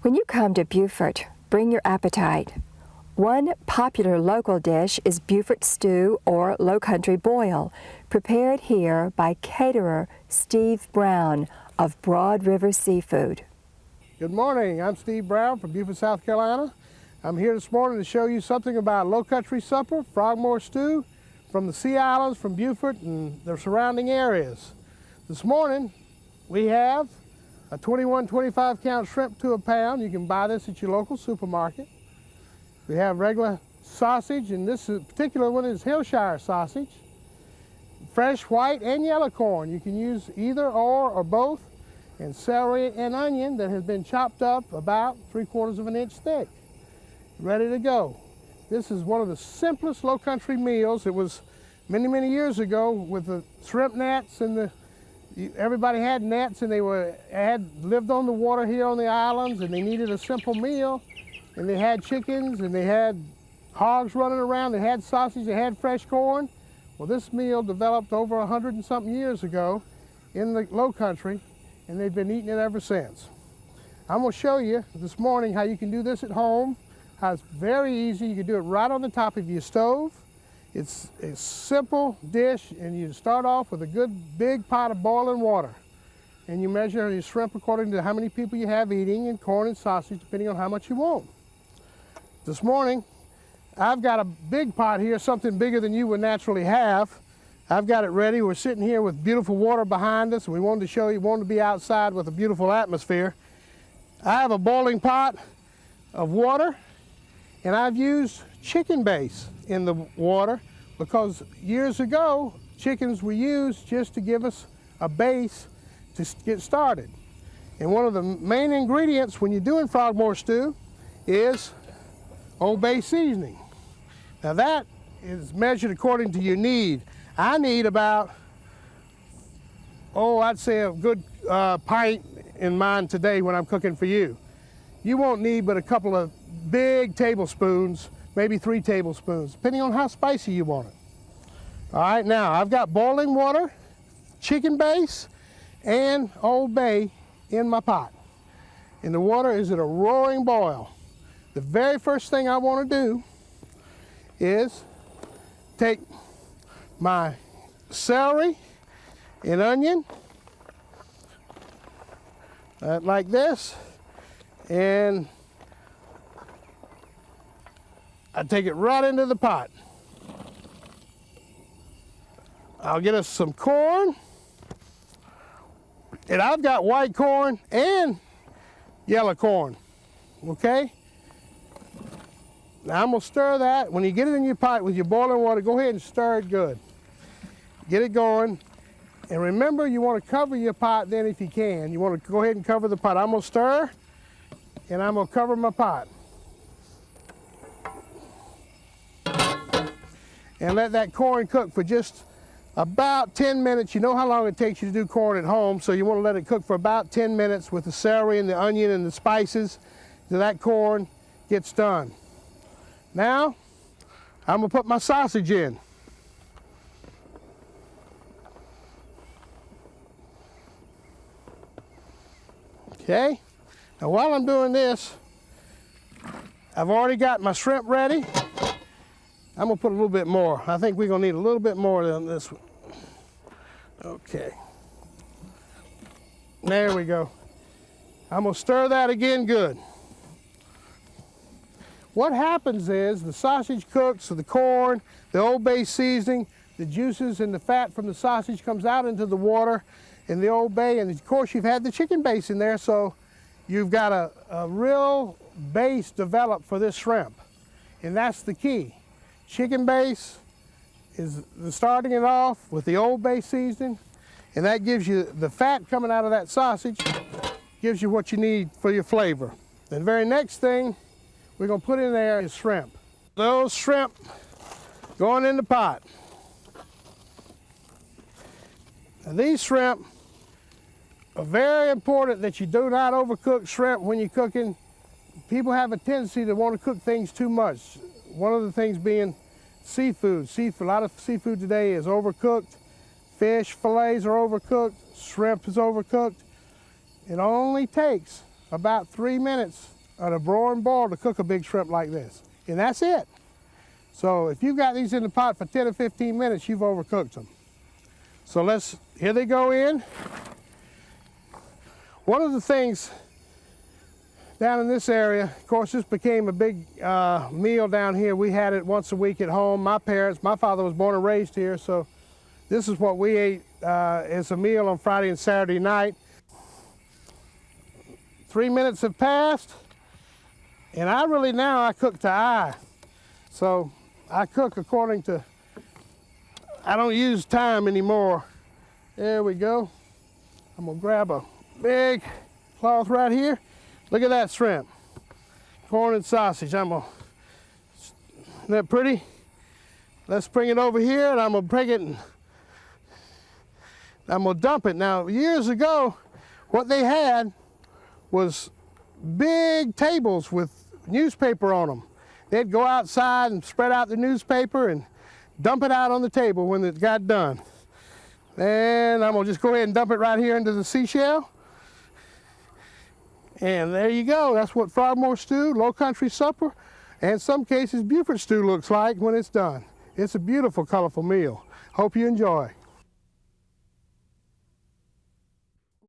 When you come to Beaufort, bring your appetite. One popular local dish is Beaufort Stew or Lowcountry Boil, prepared here by caterer Steve Brown of Broad River Seafood. Good morning, I'm Steve Brown from Beaufort, South Carolina. I'm here this morning to show you something about Lowcountry supper, Frogmore Stew, from the Sea Islands, from Beaufort and the surrounding areas. This morning we have a 25 count shrimp to a pound. You can buy this at your local supermarket. We have regular sausage, and this particular one is Hillshire sausage. Fresh white and yellow corn. You can use either or both. And celery and onion that has been chopped up about 3/4 of an inch thick. Ready to go. This is one of the simplest Lowcountry meals. It was many years ago with the shrimp nets, and everybody had nets, and they had lived on the water here on the islands, and they needed a simple meal. And they had chickens, and they had hogs running around, they had sausage, they had fresh corn. Well, this meal developed over 100 and something years ago in the Lowcountry, and they've been eating it ever since. I'm going to show you this morning how you can do this at home, how it's very easy. You can do it right on the top of your stove. It's a simple dish, and you start off with a good big pot of boiling water. And you measure your shrimp according to how many people you have eating, and corn and sausage, depending on how much you want. This morning, I've got a big pot here, something bigger than you would naturally have. I've got it ready. We're sitting here with beautiful water behind us. We wanted to show you, wanted to be outside with a beautiful atmosphere. I have a boiling pot of water, and I've used chicken base in the water because years ago, chickens were used just to give us a base to get started. And one of the main ingredients when you're doing Frogmore Stew is Old Bay seasoning. Now that is measured according to your need. I need about, I'd say a good pint in mine today when I'm cooking for you. You won't need but a couple of big tablespoons, maybe 3 tablespoons, depending on how spicy you want it. All right, now I've got boiling water, chicken base, and Old Bay in my pot. And the water is at a roaring boil. The very first thing I want to do is take my celery and onion, like this, and I take it right into the pot. I'll get us some corn, and I've got white corn and yellow corn, okay? Now I'm gonna stir that. When you get it in your pot with your boiling water, go ahead and stir it good. Get it going, and remember you want to cover your pot then if you can. You want to go ahead and cover the pot. I'm gonna stir, and I'm gonna cover my pot. And let that corn cook for just about 10 minutes. You know how long it takes you to do corn at home, so you want to let it cook for about 10 minutes with the celery and the onion and the spices till that corn gets done. Now, I'm gonna put my sausage in. Okay, now while I'm doing this, I've already got my shrimp ready. I'm gonna put a little bit more. I think we're gonna need a little bit more than this one. Okay, there we go. I'm gonna stir that again good. What happens is the sausage cooks, so the corn, the Old Bay seasoning, the juices and the fat from the sausage comes out into the water in the Old Bay, and of course you've had the chicken base in there, so you've got a real base developed for this shrimp, and that's the key. Chicken base is starting it off with the Old Bay seasoning, and that gives you the fat coming out of that sausage, gives you what you need for your flavor. The very next thing we're gonna put in there is shrimp. Those shrimp going in the pot. And these shrimp are very important that you do not overcook shrimp when you're cooking. People have a tendency to want to cook things too much. One of the things being seafood. A lot of seafood today is overcooked. Fish fillets are overcooked. Shrimp is overcooked. It only takes about 3 minutes, at a broiling boil to cook a big shrimp like this. And that's it. So if you've got these in the pot for 10 or 15 minutes, you've overcooked them. So here they go in. One of the things down in this area, of course, this became a big meal down here. We had it once a week at home. My father was born and raised here, so this is what we ate as a meal on Friday and Saturday night. 3 minutes have passed, and I cook to eye. So I cook according to, I don't use time anymore. There we go. I'm gonna grab a big cloth right here. Look at that shrimp. Corn and sausage. Isn't that pretty? Let's bring it over here, and I'm gonna bring it and I'm gonna dump it. Now, years ago, what they had was big tables with newspaper on them. They'd go outside and spread out the newspaper and dump it out on the table when it got done. And I'm gonna just go ahead and dump it right here into the seashell. And there you go. That's what Frogmore Stew, Lowcountry Supper, and in some cases Beaufort Stew looks like when it's done. It's a beautiful, colorful meal. Hope you enjoy.